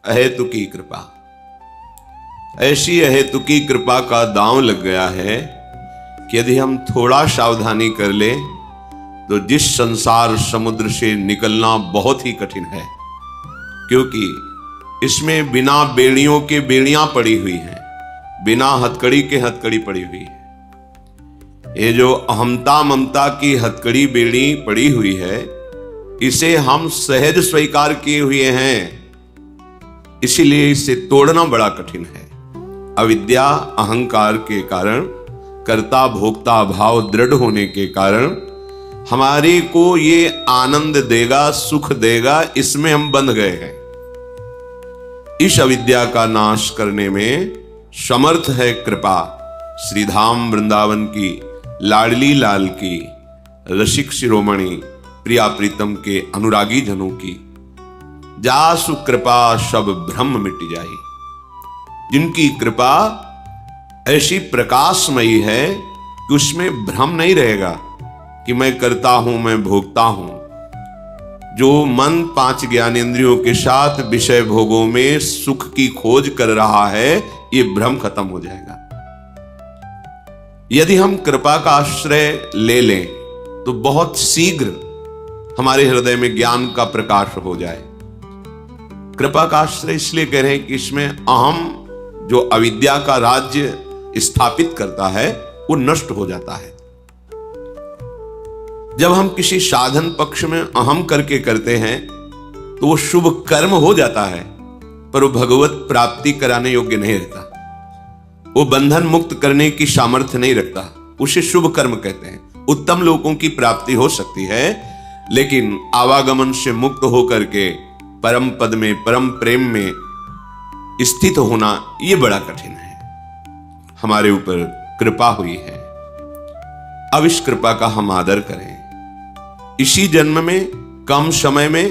अहेतुकी कृपा। ऐसी अहेतुकी कृपा का दांव लग गया है कि यदि हम थोड़ा सावधानी कर ले तो जिस संसार समुद्र से निकलना बहुत ही कठिन है, क्योंकि इसमें बिना बेड़ियों के बेड़ियां पड़ी हुई हैं, बिना हथकड़ी के हथकड़ी पड़ी हुई है। ये जो अहमता ममता की हथकड़ी बेड़ी पड़ी हुई है, इसे हम सहज स्वीकार किए हुए हैं, इसीलिए इसे तोड़ना बड़ा कठिन है। अविद्या अहंकार के कारण, कर्ता भोक्ता भाव दृढ़ होने के कारण हमारे को ये आनंद देगा, सुख देगा, इसमें हम बंध गए हैं। इस अविद्या का नाश करने में समर्थ है कृपा श्रीधाम वृंदावन की, लाडली लाल की, रसिक शिरोमणि प्रिया प्रीतम के अनुरागी जनों की। जासु कृपा सब भ्रम मिट जाई। जिनकी कृपा ऐसी प्रकाशमयी है कि उसमें भ्रम नहीं रहेगा कि मैं करता हूं, मैं भोगता हूं। जो मन 5 ज्ञानेंद्रियों के साथ विषय भोगों में सुख की खोज कर रहा है, ये भ्रम खत्म हो जाएगा। यदि हम कृपा का आश्रय ले लें तो बहुत शीघ्र हमारे हृदय में ज्ञान का प्रकाश हो जाए। कृपा का आश्रय इसलिए कह रहे हैं कि इसमें अहम जो अविद्या का राज्य स्थापित करता है वो नष्ट हो जाता है। जब हम किसी साधन पक्ष में अहम करके करते हैं तो वो शुभ कर्म हो जाता है, पर वो भगवत प्राप्ति कराने योग्य नहीं रहता। वो बंधन मुक्त करने की सामर्थ्य नहीं रखता, उसे शुभ कर्म कहते हैं। उत्तम लोगों की प्राप्ति हो सकती है, लेकिन आवागमन से मुक्त होकर के परम पद में, परम प्रेम में स्थित होना ये बड़ा कठिन है। हमारे ऊपर कृपा हुई है, अब इस कृपा का हम आदर करें। इसी जन्म में, कम समय में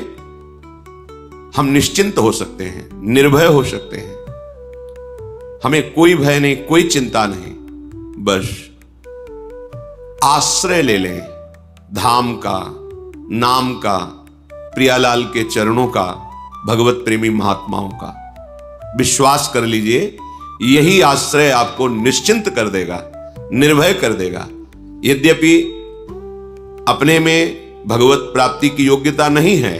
हम निश्चिंत हो सकते हैं, निर्भय हो सकते हैं। हमें कोई भय नहीं, कोई चिंता नहीं, बस आश्रय ले लें धाम का, नाम का, प्रियालाल के चरणों का, भगवत प्रेमी महात्माओं का। विश्वास कर लीजिए, यही आश्रय आपको निश्चिंत कर देगा, निर्भय कर देगा। यद्यपि अपने में भगवत प्राप्ति की योग्यता नहीं है,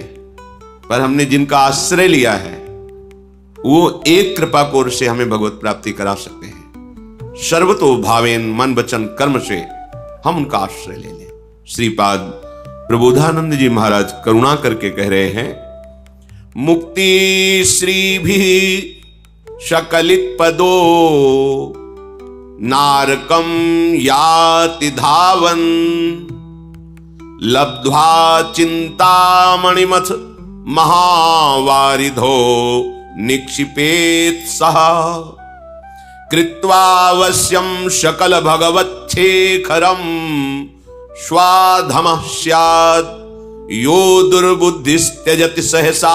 पर हमने जिनका आश्रय लिया है वो एक कृपा कोर से हमें भगवत प्राप्ति करा सकते हैं। सर्वतो भावेन, मन वचन कर्म से हम उनका आश्रय ले लें। श्रीपाद प्रबोधानंद जी महाराज करुणा करके कह रहे हैं, मुक्ति श्री भी शकलित पदो नारकम याति धावन, लब्ध्वा चिंतामणिमथ महावारिधो निक्षिपेत सह, कृत्वावश्यं शकल भगवच्छेखरम स्वाधमः स्यात्, यो दुर्बुद्धिस्त्यजति सहसा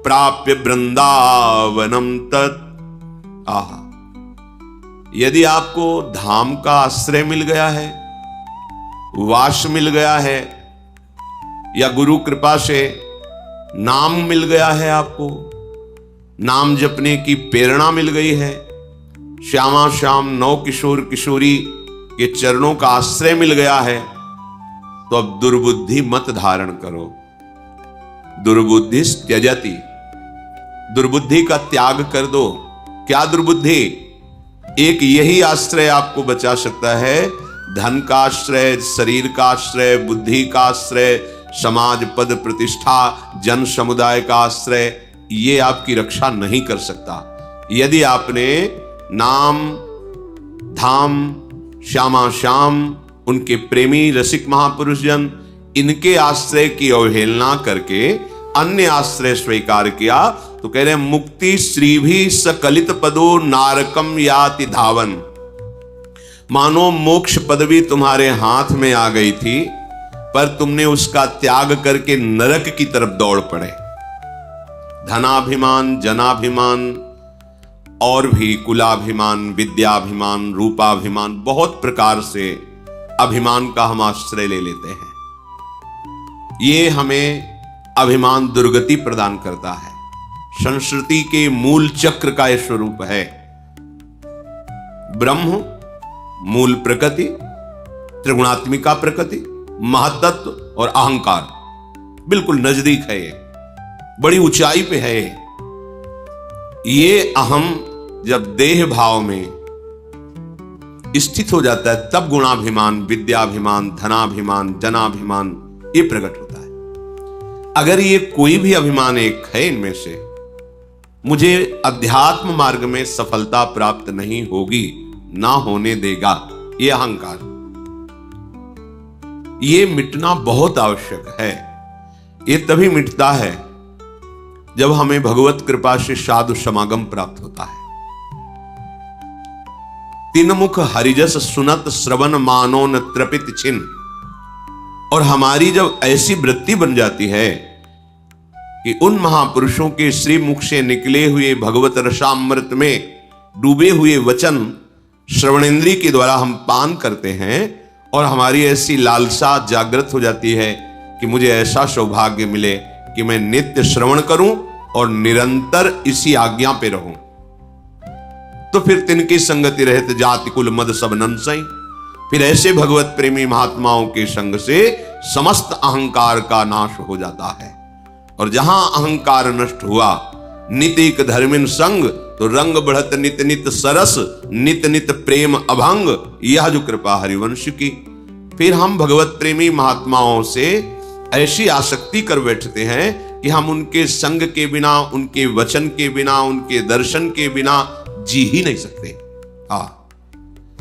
प्राप्य वृंदावनम तत्। आहा, यदि आपको धाम का आश्रय मिल गया है, वास मिल गया है, या गुरु कृपा से नाम मिल गया है, आपको नाम जपने की प्रेरणा मिल गई है, श्यामा श्याम नौ किशोर किशोरी के चरणों का आश्रय मिल गया है, तो अब दुर्बुद्धि मत धारण करो। दुर्बुद्धि त्यजति, दुर्बुद्धि का त्याग कर दो। क्या दुर्बुद्धि? एक यही आश्रय आपको बचा सकता है। धन का आश्रय, शरीर का आश्रय, बुद्धि का आश्रय, समाज पद प्रतिष्ठा, जन समुदाय का आश्रय, ये आपकी रक्षा नहीं कर सकता। यदि आपने नाम, धाम, श्यामा श्याम, उनके प्रेमी रसिक महापुरुष जन, इनके आश्रय की अवहेलना करके अन्य आश्रय स्वीकार किया, तो कह रहे हैं मुक्ति श्री भी सकलित पदो नारकम याति धावन। मानो मोक्ष पदवी तुम्हारे हाथ में आ गई थी, पर तुमने उसका त्याग करके नरक की तरफ दौड़ पड़े। धनाभिमान, जनाभिमान और भी कुलाभिमान, विद्याभिमान, रूपाभिमान, बहुत प्रकार से अभिमान का हम आश्रय ले लेते हैं। ये हमें अभिमान दुर्गति प्रदान करता है। संस्कृति के मूल चक्र का यह स्वरूप है। ब्रह्म, मूल प्रकृति, त्रिगुणात्मिका प्रकृति, महत्त्व और अहंकार बिल्कुल नजदीक है, ये बड़ी ऊंचाई पे है। ये अहम जब देह भाव में स्थित हो जाता है तब गुणाभिमान, विद्याभिमान, धनाभिमान, जनाभिमान ये प्रकट होता है। अगर ये कोई भी अभिमान एक है इनमें से, मुझे अध्यात्म मार्ग में सफलता प्राप्त नहीं होगी, ना होने देगा, ये अहंकार, ये मिटना बहुत आवश्यक है। ये तभी मिटता है जब हमें भगवत कृपा से साधु समागम प्राप्त होता है। तीन मुख हरिजस सुनत श्रवण मानो न त्रपित छिन्न। और हमारी जब ऐसी वृत्ति बन जाती है कि उन महापुरुषों के श्री मुख से निकले हुए भगवत रसामृत में डूबे हुए वचन श्रवणेंद्रिय के द्वारा हम पान करते हैं, और हमारी ऐसी लालसा जागृत हो जाती है कि मुझे ऐसा सौभाग्य मिले कि मैं नित्य श्रवण करूं और निरंतर इसी आज्ञा पे रहूं, तो फिर तिनकी संगति रहत जाति कुल मद सब नंसई। फिर ऐसे भगवत प्रेमी महात्माओं के संग से समस्त अहंकार का नाश हो जाता है। और जहां अहंकार नष्ट हुआ, नितिक धर्मिन संग, तो रंग बढ़त नित नित सरस, नित नित प्रेम अभंग, यह जो कृपा हरिवंश की। फिर हम भगवत प्रेमी महात्माओं से ऐसी आसक्ति कर बैठते हैं कि हम उनके संग के बिना, उनके वचन के बिना, उनके दर्शन के बिना जी ही नहीं सकते।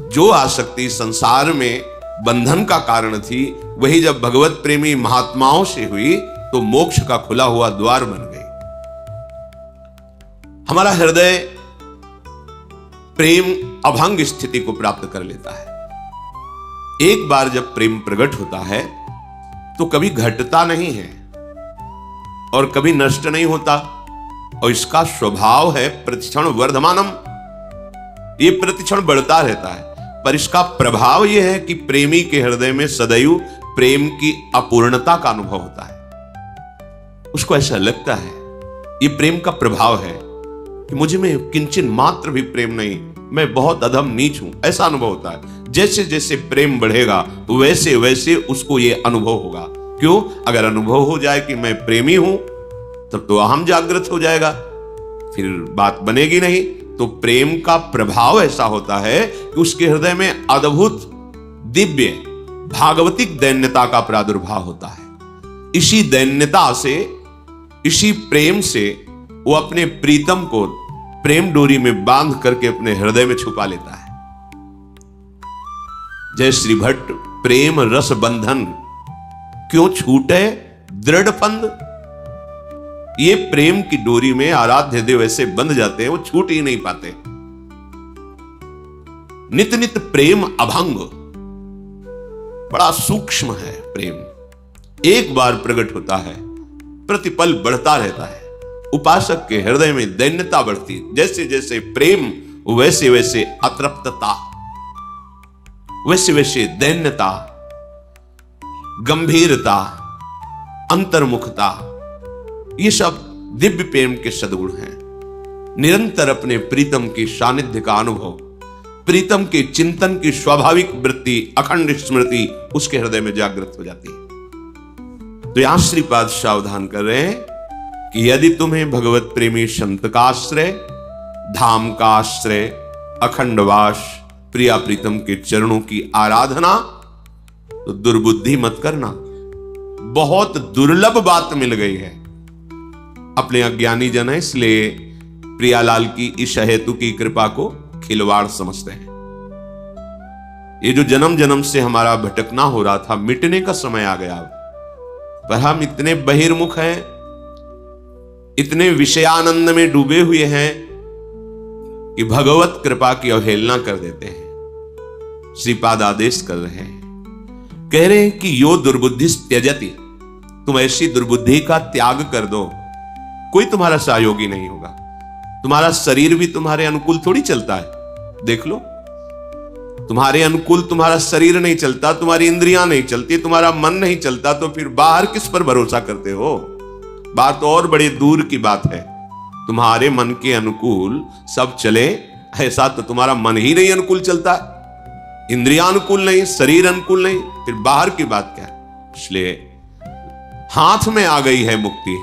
जो आसक्ति संसार में बंधन का कारण थी, वही जब भगवत प्रेमी महात्माओं से हुई तो मोक्ष का खुला हुआ द्वार बन गई। हमारा हृदय प्रेम अभंग स्थिति को प्राप्त कर लेता है। एक बार जब प्रेम प्रकट होता है तो कभी घटता नहीं है और कभी नष्ट नहीं होता, और इसका स्वभाव है प्रतिक्षण वर्धमानम, ये प्रतिक्षण बढ़ता रहता है। पर इसका प्रभाव यह है कि प्रेमी के हृदय में सदैव प्रेम की अपूर्णता का अनुभव होता है। उसको ऐसा लगता है, ये प्रेम का प्रभाव है कि मुझे में किंचन मात्र भी प्रेम नहीं, मैं बहुत अधम नीच हूं, ऐसा अनुभव होता है। जैसे जैसे प्रेम बढ़ेगा वैसे वैसे उसको ये अनुभव होगा। क्यों? अगर अनुभव हो जाए कि मैं प्रेमी हूं तब तो अहम जागृत हो जाएगा, फिर बात बनेगी नहीं। तो प्रेम का प्रभाव ऐसा होता है कि उसके हृदय में अद्भुत दिव्य भागवतिक दैन्यता का प्रादुर्भाव होता है। इसी दैन्यता से, इसी प्रेम से वो अपने प्रीतम को प्रेम डोरी में बांध करके अपने हृदय में छुपा लेता है। जय श्री भट्ट, प्रेम रस बंधन क्यों छूटे दृढ़ फंद। ये प्रेम की डोरी में आराध्य देव ऐसे बंध जाते हैं, वो छूट ही नहीं पाते। नित नित प्रेम अभंग, बड़ा सूक्ष्म है प्रेम। एक बार प्रकट होता है, प्रतिपल बढ़ता रहता है। उपासक के हृदय में दैन्यता बढ़ती, जैसे जैसे प्रेम वैसे वैसे अतृप्तता, वैसे वैसे दैन्यता, गंभीरता, अंतर्मुखता, ये सब दिव्य प्रेम के सद्गुण हैं। निरंतर अपने प्रीतम की सानिध्य का अनुभव, प्रीतम के चिंतन की स्वाभाविक वृत्ति, अखंड स्मृति उसके हृदय में जागृत हो जाती है। तो यहां श्रीपाद सावधान कर रहे हैं कि यदि तुम्हें भगवत प्रेमी संत का आश्रय, धाम का आश्रय, अखंडवास, प्रिया प्रीतम के चरणों की आराधना, तो दुर्बुद्धि मत करना। बहुत दुर्लभ बात मिल गई है। अपने अज्ञानी जन है, इसलिए प्रियालाल की इस हेतु की कृपा को खिलवाड़ समझते हैं। ये जो जन्म जन्म से हमारा भटकना हो रहा था, मिटने का समय आ गया। पर हम इतने बहिर्मुख हैं, इतने विषयानंद में डूबे हुए हैं कि भगवत कृपा की अवहेलना कर देते हैं। श्रीपाद आदेश कर रहे हैं, कह रहे हैं कि यो दुर्बुद्धि त्यजति, तुम ऐसी दुर्बुद्धि का त्याग कर दो। कोई तुम्हारा सहयोगी नहीं होगा। तुम्हारा शरीर भी तुम्हारे अनुकूल थोड़ी चलता है। देख लो, तुम्हारे अनुकूल तुम्हारा शरीर नहीं चलता, तुम्हारी इंद्रियां नहीं चलती, तुम्हारा मन नहीं चलता, तो फिर बाहर किस पर भरोसा करते हो? बात तो और बड़ी दूर की बात है। तुम्हारे मन के अनुकूल सब चले, ऐसा तो तुम्हारा मन ही नहीं अनुकूल चलता, इंद्रियां अनुकूल नहीं, शरीर अनुकूल नहीं, फिर बाहर की बात क्या है। इसलिए हाथ में आ गई है मुक्ति,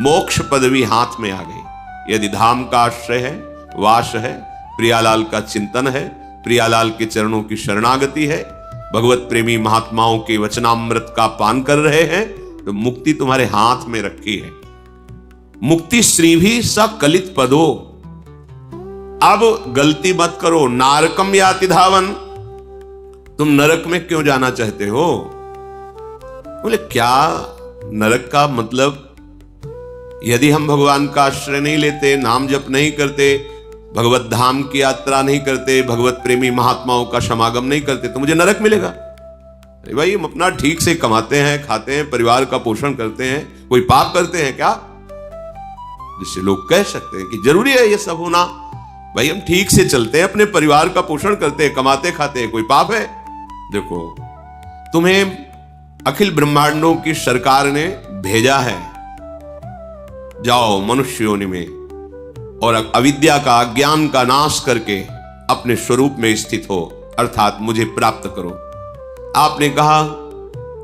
मोक्ष पदवी हाथ में आ गई। यदि धाम का आश्रय है, वास है, प्रियालाल का चिंतन है, प्रियालाल के चरणों की शरणागति है, भगवत प्रेमी महात्माओं के वचनामृत का पान कर रहे हैं, तो मुक्ति तुम्हारे हाथ में रखी है। मुक्ति श्री भी सकलित पदो। अब गलती मत करो, नारकम याति धावन, तुम नरक में क्यों जाना चाहते हो? बोले क्या नरक का मतलब? यदि हम भगवान का आश्रय नहीं लेते, नाम जप नहीं करते, भगवत धाम की यात्रा नहीं करते, भगवत प्रेमी महात्माओं का समागम नहीं करते, तो मुझे नरक मिलेगा? अरे भाई, हम अपना ठीक से कमाते हैं, खाते हैं, परिवार का पोषण करते हैं, कोई पाप करते हैं क्या जिससे लोग कह सकते हैं कि जरूरी है ये सब होना? भाई हम ठीक से चलते हैं, अपने परिवार का पोषण करते हैं, कमाते खाते हैं, कोई पाप है? देखो, तुम्हें अखिल ब्रह्मांडों की सरकार ने भेजा है, जाओ मनुष्य योनि में और अविद्या का, अज्ञान का नाश करके अपने स्वरूप में स्थित हो, अर्थात मुझे प्राप्त करो। आपने कहा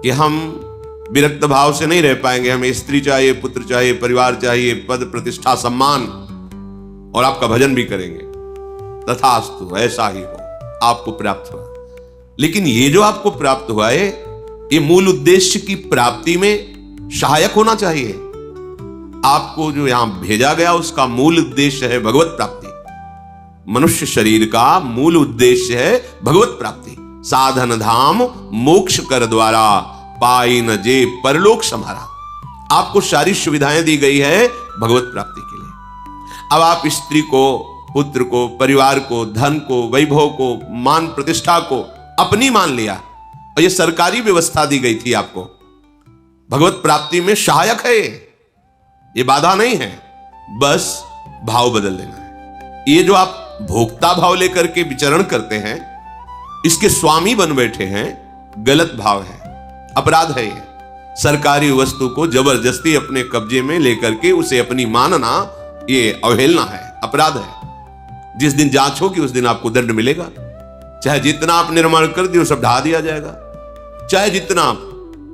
कि हम विरक्त भाव से नहीं रह पाएंगे, हमें स्त्री चाहिए, पुत्र चाहिए, परिवार चाहिए, पद प्रतिष्ठा सम्मान, और आपका भजन भी करेंगे। तथास्तु, ऐसा ही हो, आपको प्राप्त हुआ। लेकिन ये जो आपको प्राप्त हुआ है, ये मूल उद्देश्य की प्राप्ति में सहायक होना चाहिए। आपको जो यहां भेजा गया उसका मूल उद्देश्य है भगवत प्राप्ति। मनुष्य शरीर का मूल उद्देश्य है भगवत प्राप्ति। साधन धाम मोक्ष कर द्वारा, पाई न जे परलोक समारा। आपको सारी सुविधाएं दी गई है भगवत प्राप्ति के लिए। अब आप स्त्री को, पुत्र को, परिवार को, धन को, वैभव को, मान प्रतिष्ठा को अपनी मान लिया, और ये सरकारी व्यवस्था दी गई थी आपको। भगवत प्राप्ति में सहायक है ये बाधा नहीं है, बस भाव बदल लेना है। ये जो आप भोक्ता भाव लेकर के विचरण करते हैं, इसके स्वामी बन बैठे हैं, गलत भाव है, अपराध है। ये सरकारी वस्तु को जबरदस्ती अपने कब्जे में लेकर के उसे अपनी मानना, ये अवहेलना है, अपराध है। जिस दिन जांच होगी उस दिन आपको दंड मिलेगा। चाहे जितना आप निर्माण कर दिए सब ढा दिया जाएगा, चाहे जितना,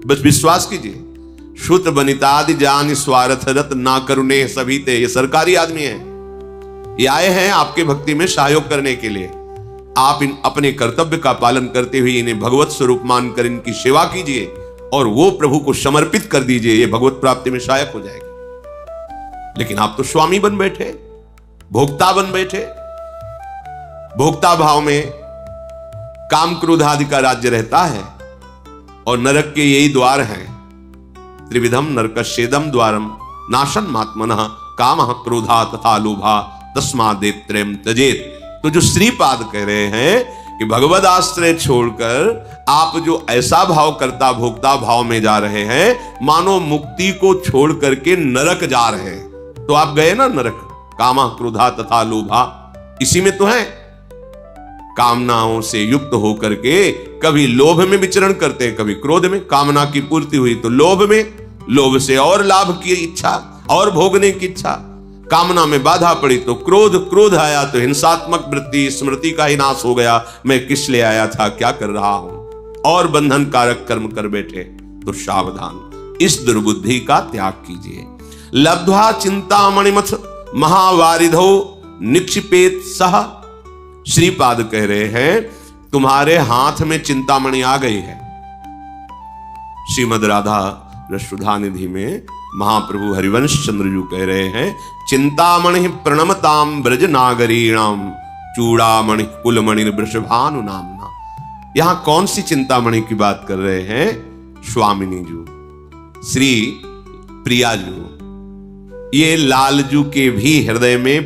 बस विश्वास कीजिए। श्रुत बनितादि जान स्वार्थ रत ना करुणे सभी ते। ये सरकारी आदमी है, ये आए हैं आपके भक्ति में सहयोग करने के लिए। आप इन अपने कर्तव्य का पालन करते हुए इन्हें भगवत स्वरूप मानकर इनकी सेवा कीजिए और वो प्रभु को समर्पित कर दीजिए, ये भगवत प्राप्ति में सहायक हो जाएगी। लेकिन आप तो स्वामी बन बैठे, भोक्ता बन बैठे। भोक्ता भाव में काम क्रोध आदि का राज्य रहता है, और नरक के यही द्वार हैं। त्रिविधम नरकस्येदम द्वारम नाशन मात्मनः कामः क्रोधा तथा लोभा तस्मादेत्रयम् त्यजेत। तो जो श्रीपाद कह रहे हैं कि भगवद आश्रय छोड़कर आप जो ऐसा भाव करता भोक्ता भाव में जा रहे हैं, मानो मुक्ति को छोड़ करके नरक जा रहे हैं। तो आप गए ना नरक, कामः क्रोधा तथा लोभा, इसी में तो है। कामनाओं से युक्त होकर के कभी लोभ में विचरण करते हैं, कभी क्रोध में। कामना की पूर्ति हुई तो लोभ में, लोभ से और लाभ की इच्छा और भोगने की इच्छा। कामना में बाधा पड़ी तो क्रोध, क्रोध आया तो हिंसात्मक वृत्ति, स्मृति का ही नाश हो गया। मैं किस लिए आया था, क्या कर रहा हूं, और बंधन कारक कर्म कर बैठे। तो सावधान, इस दुर्बुद्धि का त्याग कीजिए। लब्ध्वा चिंतामणिमथ महावारिधो निक्षिपेत सह। श्रीपाद कह रहे हैं तुम्हारे हाथ में चिंतामणि आ गई है। श्रीमद राधा रसुधा निधि में महाप्रभु हरिवंश चंद्र जी कह रहे हैं, चिंतामणि प्रणमताम ब्रज नागरीणाम चूड़ामणि कुलमणि वृषभानु नामना। यहां कौन सी चिंतामणि की बात कर रहे हैं? स्वामिनी जू, श्री प्रिया जू। ये लालजू के भी हृदय में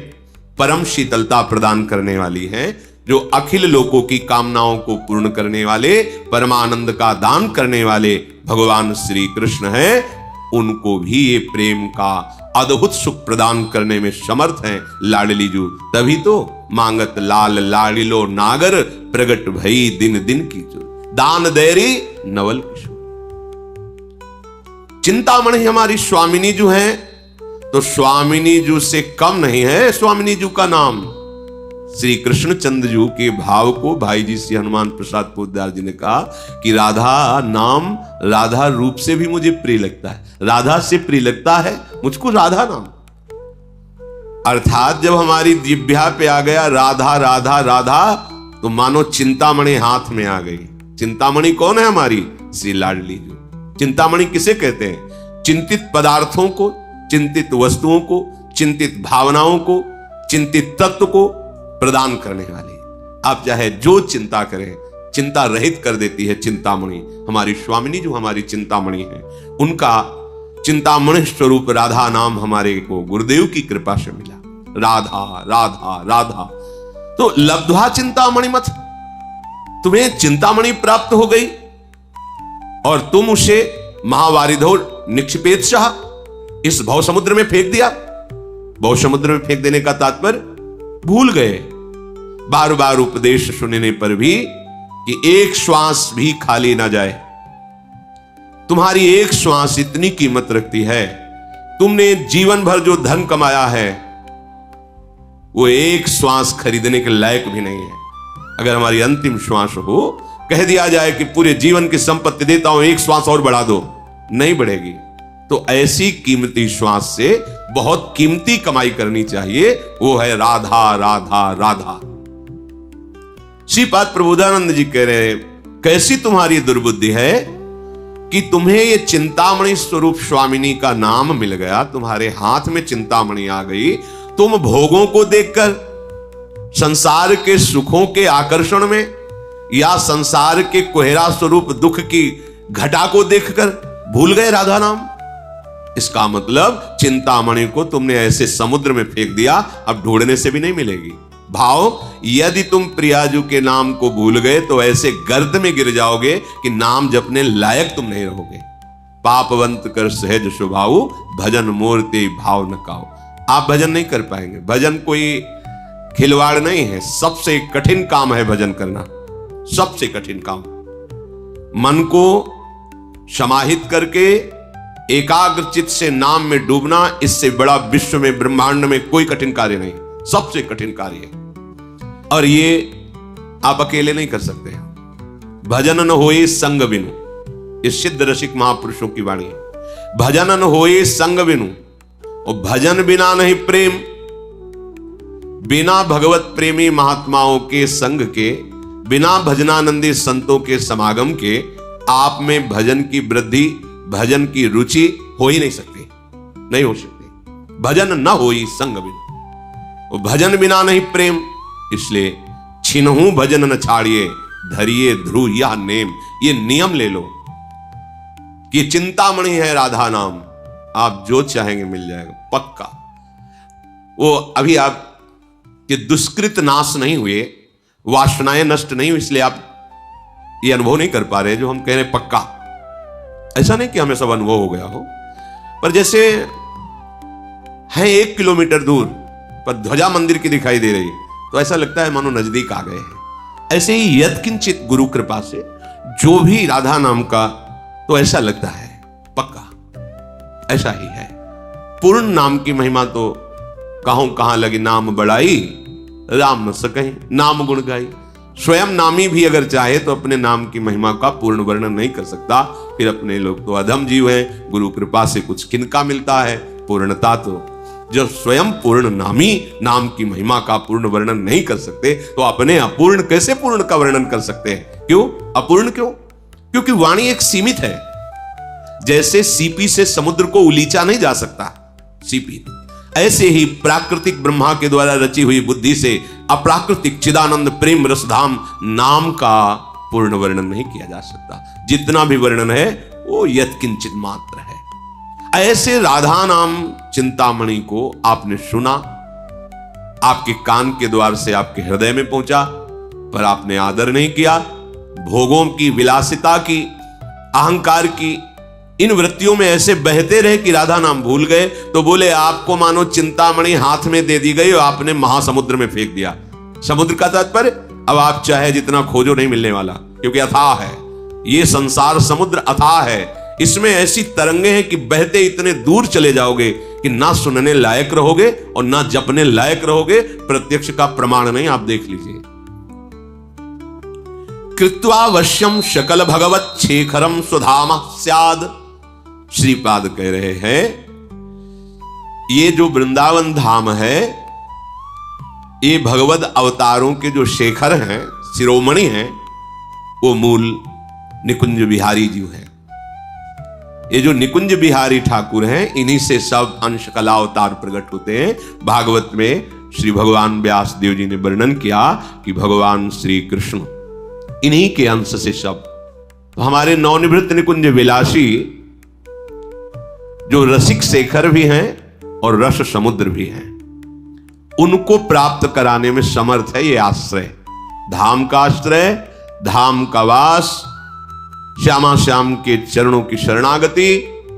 परम शीतलता प्रदान करने वाली है, जो अखिल लोकों की कामनाओं को पूर्ण करने वाले, परमानंद का दान करने वाले भगवान श्री कृष्ण हैं। उनको भी ये प्रेम का अद्भुत सुख प्रदान करने में समर्थ हैं लाडली जू। तभी तो मांगत लाल लाडिलो नागर, प्रगट भई दिन दिन की जो दान देरी नवल किशोर। चिंतामणि हमारी स्वामिनी जो है, तो स्वामिनी जू से कम नहीं है स्वामिनी जू का नाम। श्री कृष्णचंद्र जू के भाव को भाई जी श्री हनुमान प्रसाद पोद्दार जी ने कहा कि राधा नाम राधा रूप से भी मुझे प्रिय लगता है, राधा से प्रिय लगता है मुझको राधा नाम। अर्थात जब हमारी जिह्वा पे आ गया राधा राधा राधा, तो मानो चिंतामणि हाथ में आ गई। चिंतामणि कौन है हमारी? श्री लाडली जी। चिंतामणि किसे कहते हैं? चिंतित पदार्थों को, चिंतित वस्तुओं को, चिंतित भावनाओं को, चिंतित तत्व को प्रदान करने वाली। आप चाहे जो चिंता करें, चिंता रहित कर देती है चिंतामणि। हमारी स्वामिनी जो हमारी चिंतामणि है, उनका चिंतामणि स्वरूप राधा नाम हमारे को गुरुदेव की कृपा से मिला। राधा राधा राधा, तो लब्ध्वा चिंतामणि मत, तुम्हें चिंतामणि प्राप्त हो गई और तुम उसे महावारिधो निक्षिपेत शाह, इस भव समुद्र में फेंक दिया। भव समुद्र में फेंक देने का तात्पर्य भूल गए। बार बार उपदेश सुनने पर भी कि एक श्वास भी खाली ना जाए। तुम्हारी एक श्वास इतनी कीमत रखती है, तुमने जीवन भर जो धन कमाया है वो एक श्वास खरीदने के लायक भी नहीं है। अगर हमारी अंतिम श्वास हो, कह दिया जाए कि पूरे जीवन की संपत्ति देता हूं, एक श्वास और बढ़ा दो, नहीं बढ़ेगी। तो ऐसी कीमती श्वास से बहुत कीमती कमाई करनी चाहिए, वो है राधा राधा राधा। श्रीपाद प्रबोधानंद जी कह रहे हैं, कैसी तुम्हारी दुर्बुद्धि है कि तुम्हें ये चिंतामणि स्वरूप स्वामिनी का नाम मिल गया, तुम्हारे हाथ में चिंतामणि आ गई। तुम भोगों को देखकर, संसार के सुखों के आकर्षण में, या संसार के कोहरा स्वरूप दुख की घटा को देखकर भूल गए राधा नाम। इसका मतलब चिंतामणि को तुमने ऐसे समुद्र में फेंक दिया, अब ढूंढने से भी नहीं मिलेगी। भाव, यदि तुम प्रियाजू के नाम को भूल गए तो ऐसे गर्त में गिर जाओगे कि नाम जपने लायक तुम नहीं रहोगे। पापवंत कर सहज स्वभाव, भजन मूर्ति भाव न काओ। आप भजन नहीं कर पाएंगे। भजन कोई खिलवाड़ नहीं है, सबसे कठिन काम है भजन करना, सबसे कठिन काम। मन को समाहित करके एकाग्र चित्त से नाम में डूबना, इससे बड़ा विश्व में ब्रह्मांड में कोई कठिन कार्य नहीं, सबसे कठिन कार्य है। और ये आप अकेले नहीं कर सकते। भजन न होए संग बिनु, ये सिद्ध रसिक महापुरुषों की वाणी है। भजन न होए संग बिनु, और भजन बिना नहीं प्रेम। बिना भगवत प्रेमी महात्माओं के संग के, बिना भजनानंदी संतों के समागम के, आप में भजन की वृद्धि, भजन की रुचि हो ही नहीं सकती, नहीं हो सकती। भजन न होई संग बिनु, भजन बिना नहीं प्रेम। इसलिए छिनहु भजन न छाड़िए, धरिए ध्रुव या नेम। ये नियम ले लो कि चिंतामणि है राधा नाम, आप जो चाहेंगे मिल जाएगा पक्का। वो अभी आप के दुष्कृत नाश नहीं हुए, वासनाएं नष्ट नहीं हुई, इसलिए आप ये अनुभव नहीं कर पा रहे जो हम कह रहे पक्का। ऐसा नहीं कि हमें सब अनुभव हो गया हो, पर जैसे है 1 किलोमीटर दूर पर ध्वजा मंदिर की दिखाई दे रही, तो ऐसा लगता है मानो नजदीक आ गए हैं। ऐसे ही यत्किंचित गुरु कृपा से जो भी राधा नाम का, तो ऐसा लगता है पक्का ऐसा ही है। पूर्ण नाम की महिमा तो कहूं कहां लगी नाम बढ़ाई, राम न सकहीं नाम गुण गाई। स्वयं नामी भी अगर चाहे तो अपने नाम की महिमा का पूर्ण वर्णन नहीं कर सकता। फिर अपने लोग तो अधम जीव हैं, गुरु कृपा से कुछ किनका मिलता है पूर्णता। तो जब स्वयं पूर्ण नामी नाम की महिमा का पूर्ण वर्णन नहीं कर सकते, तो अपने अपूर्ण कैसे पूर्ण का वर्णन कर सकते हैं? क्यों अपूर्ण? क्यों? क्योंकि वाणी एक सीमित है। जैसे सीपी से समुद्र को उलीचा नहीं जा सकता सीपी, ऐसे ही प्राकृतिक ब्रह्मा के द्वारा रची हुई बुद्धि से अप्राकृतिक चिदानंद प्रेम रसधाम नाम का पूर्ण वर्णन नहीं किया जा सकता। जितना भी वर्णन है वो यत्किंचित मात्र है। ऐसे राधा नाम चिंतामणि को आपने सुना, आपके कान के द्वार से आपके हृदय में पहुंचा, पर आपने आदर नहीं किया। भोगों की, विलासिता की, अहंकार की इन वृत्तियों में ऐसे बहते रहे कि राधा नाम भूल गए। तो बोले आपको मानो चिंतामणि हाथ में दे दी गई और आपने महासमुद्र में फेंक दिया। समुद्र का तात्पर्य, अब आप चाहे जितना खोजो नहीं मिलने वाला, क्योंकि अथाह है ये संसार। समुद्र अथाह है, इसमें ऐसी तरंगे हैं कि बहते इतने दूर चले जाओगे कि ना सुनने लायक रहोगे और ना जपने लायक रहोगे। प्रत्यक्ष का प्रमाण नहीं, आप देख लीजिए। कृत्वावश्यम शकल भगवत शेखरम सुधाम स्याद। श्रीपाद कह रहे हैं ये जो वृंदावन धाम है, ये भगवत अवतारों के जो शेखर हैं, शिरोमणि हैं, वो मूल निकुंज बिहारी जी हैं। ये जो निकुंज बिहारी ठाकुर हैं, इन्हीं से सब अंश कला अवतार प्रकट होते हैं। भागवत में श्री भगवान व्यास देव जी ने वर्णन किया कि भगवान श्री कृष्ण इन्हीं के अंश से सब। तो हमारे नवनिवृत्त निकुंज विलासी जो रसिक शेखर भी हैं और रस समुद्र भी हैं, उनको प्राप्त कराने में समर्थ है ये आश्रय। धाम का आश्रय, धाम का वास, श्यामा श्याम के चरणों की शरणागति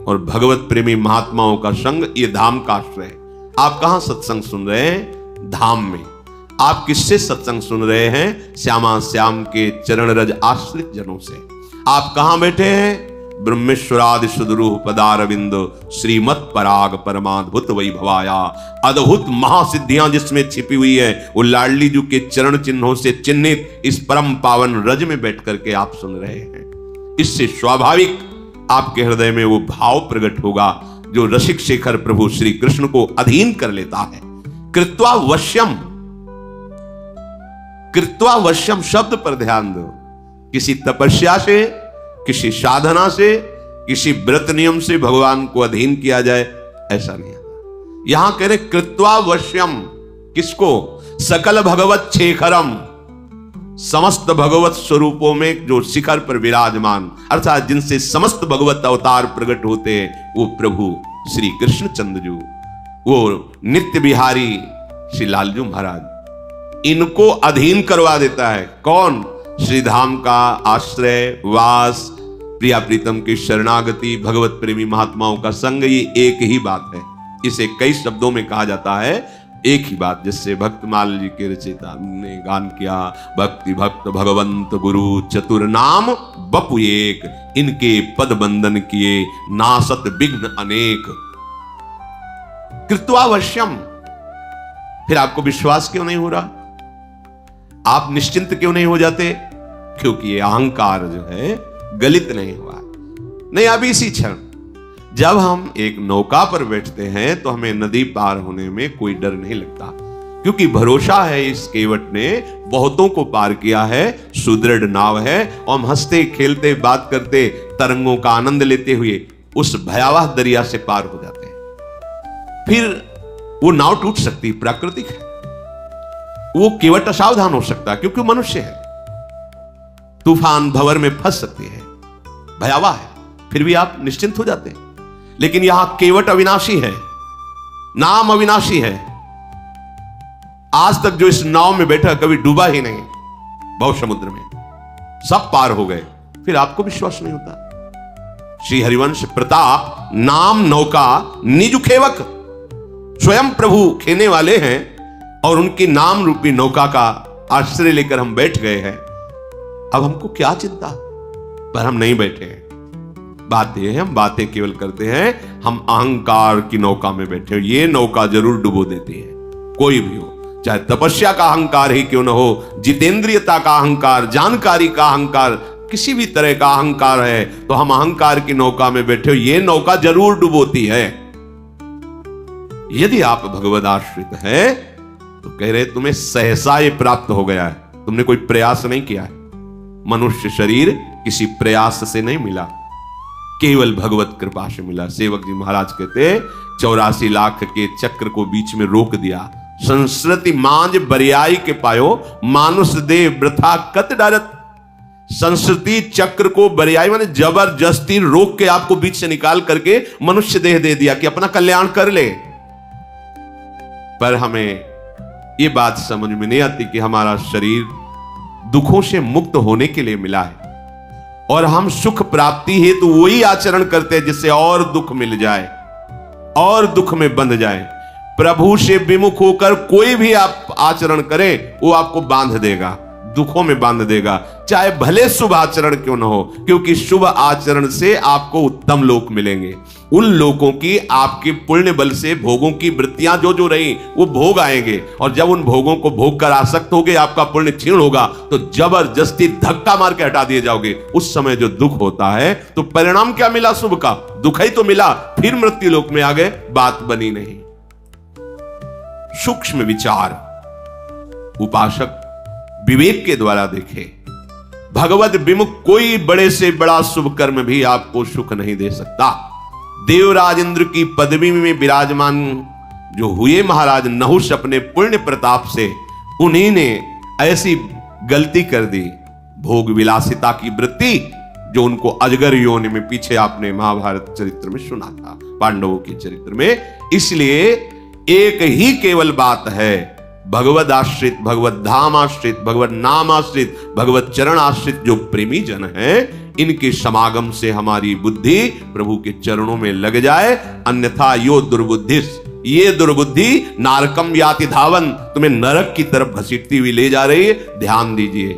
और भगवत प्रेमी महात्माओं का संग, ये धाम का आश्रय। आप कहां सत्संग सुन रहे हैं? धाम में। आप किससे सत्संग सुन रहे हैं? श्यामा श्याम के चरण रज आश्रित जनों से। आप कहां बैठे हैं? ब्रह्मेश्वरादि सुदरूह पदारविंद श्रीमत पराग परमाद्भुत वैभवाया। अद्भुत महासिद्धियां जिसमें छिपी हुई है, वो लाडली जी के चरण चिन्हों से चिन्हित इस परम पावन रज में बैठ करके आप सुन रहे हैं। इससे स्वाभाविक आपके हृदय में वो भाव प्रकट होगा जो रसिक शेखर प्रभु श्री कृष्ण को अधीन कर लेता है। कृत्वा वश्यम, कृत्वा वश्यम शब्द पर ध्यान दो। किसी तपस्या से, किसी साधना से, किसी व्रत नियम से भगवान को अधीन किया जाए, ऐसा नहीं है। यहां कह रहे कृत्वा वश्यम, किसको? सकल भगवत शेखरम, समस्त भगवत स्वरूपों में जो शिखर पर विराजमान, अर्थात जिनसे समस्त भगवत अवतार प्रकट होते हैं, वो प्रभु श्री कृष्ण चंद्रजू, वो नित्य बिहारी श्री लालजू महाराज, इनको अधीन करवा देता है। कौन? श्रीधाम का आश्रय, वास, प्रिया प्रीतम की शरणागति, भगवत प्रेमी महात्माओं का संग, ये एक ही बात है। इसे कई शब्दों में कहा जाता है, एक ही बात, जिससे भक्तमाल जी के रचयिता ने गान किया, भक्ति भक्त भगवंत गुरु चतुर नाम बपु एक, इनके पद बंदन किए नासत विघ्न अनेक। कृत्वावश्यम। फिर आपको विश्वास क्यों नहीं हो रहा? आप निश्चिंत क्यों नहीं हो जाते? क्योंकि ये अहंकार जो है गलित नहीं हुआ। नहीं, अभी इसी क्षण जब हम एक नौका पर बैठते हैं तो हमें नदी पार होने में कोई डर नहीं लगता, क्योंकि भरोसा है इस केवट ने बहुतों को पार किया है, सुदृढ़ नाव है, और हम हंसते खेलते बात करते तरंगों का आनंद लेते हुए उस भयावह दरिया से पार हो जाते हैं। फिर वो नाव टूट सकती, प्राकृतिक है, वो केवट असावधान हो सकता है क्योंकि मनुष्य है, तूफान भंवर में फंस सकती है, भयावह है, फिर भी आप निश्चिंत हो जाते हैं। लेकिन यहां केवट अविनाशी है, नाम अविनाशी है। आज तक जो इस नाव में बैठा कभी डूबा ही नहीं, भव समुद्र में सब पार हो गए, फिर आपको विश्वास नहीं होता। श्री हरिवंश प्रताप नाम नौका निज खेवक, स्वयं प्रभु खेने वाले हैं और उनकी नाम रूपी नौका का आश्रय लेकर हम बैठ गए हैं। अब हमको क्या चिंता? पर हम नहीं बैठे हैं। बात यह है, हम बातें केवल करते हैं, हम अहंकार की नौका में बैठे हो। ये नौका जरूर डुबो देती है, कोई भी हो, चाहे तपस्या का अहंकार ही क्यों न हो, जितेंद्रियता का अहंकार, जानकारी का अहंकार, किसी भी तरह का अहंकार है, तो हम अहंकार की नौका में बैठे हो, ये नौका जरूर डुबोती है। यदि आप भगवद आश्रित हैं तो कह रहे तुम्हें सहसा ये प्राप्त हो गया है, तुमने कोई प्रयास नहीं किया है। मनुष्य शरीर किसी प्रयास से नहीं मिला, केवल भगवत कृपा से मिला। सेवक जी महाराज कहते 84 लाख के चक्र को बीच में रोक दिया। संस्कृति मांझ बरियाई के पायो, मानुष दे वृथा कत डारत। संस्कृति चक्र को बरियाई माने जबरदस्ती रोक के आपको बीच से निकाल करके मनुष्य देह दे दिया कि अपना कल्याण कर ले। पर हमें ये बात समझ में नहीं आती कि हमारा शरीर दुखों से मुक्त होने के लिए मिला है और हम सुख प्राप्ति हेतु तो वही आचरण करते हैं जिससे और दुख मिल जाए और दुख में बंध जाए। प्रभु से विमुख होकर कोई भी आप आचरण करें वो आपको बांध देगा, दुखों में बांध देगा, चाहे भले शुभ आचरण क्यों न हो, क्योंकि शुभ आचरण से आपको उत्तम लोक मिलेंगे। उन लोगों की आपके पुण्य बल से भोगों की वृत्तियां जो जो रही वो भोग आएंगे, और जब उन भोगों को भोग कर आसक्त होगे, आपका पुण्य क्षीण होगा, तो जबरदस्ती धक्का मार के हटा दिए जाओगे। उस समय जो दुख होता है तो परिणाम क्या मिला शुभ का? दुख ही तो मिला, फिर मृत्यु लोक में आ गए, बात बनी नहीं। सूक्ष्म विचार उपासक विवेक के द्वारा देखे। भगवत विमुख कोई बड़े से बड़ा शुभ कर्म भी आपको सुख नहीं दे सकता। देवराज इंद्र की पदवी में विराजमान जो हुए महाराज नहुष, अपने पुण्य प्रताप से उन्हीं ने ऐसी गलती कर दी, भोग विलासिता की वृत्ति, जो उनको अजगर योनि में, पीछे आपने महाभारत चरित्र में सुना था, पांडवों के चरित्र में। इसलिए एक ही केवल बात है, भगवद आश्रित, भगवत धाम आश्रित, भगवत नाम आश्रित, भगवत चरण आश्रित जो प्रेमी जन है, इनके समागम से हमारी बुद्धि प्रभु के चरणों में लग जाए। अन्यथा यो दुर्बुद्धिस, ये दुर्बुद्धि नारकम याति धावन, तुम्हें नरक की तरफ घसीटती हुई ले जा रही है। ध्यान दीजिए,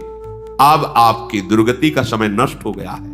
अब आपकी दुर्गति का समय नष्ट हो गया है।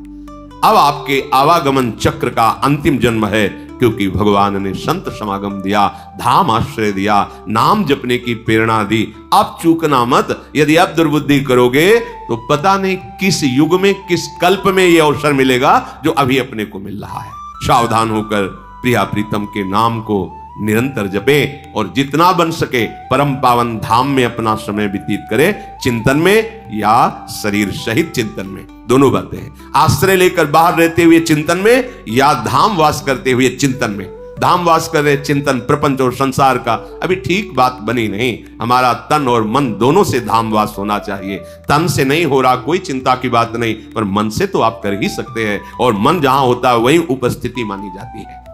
अब आपके आवागमन चक्र का अंतिम जन्म है, क्योंकि भगवान ने संत समागम दिया, धाम आश्रय दिया, नाम जपने की प्रेरणा दी। अब चूकना मत। यदि आप दुर्बुद्धि करोगे तो पता नहीं किस युग में, किस कल्प में यह अवसर मिलेगा जो अभी अपने को मिल रहा है। सावधान होकर प्रिया प्रीतम के नाम को निरंतर जपे, और जितना बन सके परम पावन धाम में अपना समय व्यतीत करे, चिंतन में या शरीर सहित चिंतन में, दोनों बातें हैं। आश्रय लेकर बाहर रहते हुए चिंतन में, या धाम वास करते हुए चिंतन में। धाम वास कर रहे चिंतन प्रपंच और संसार का अभी ठीक बात बनी नहीं। हमारा तन और मन दोनों से धाम वास होना चाहिए। तन से नहीं हो रहा कोई चिंता की बात नहीं, पर मन से तो आप कर ही सकते हैं, और मन जहां होता है वहीं उपस्थिति मानी जाती है।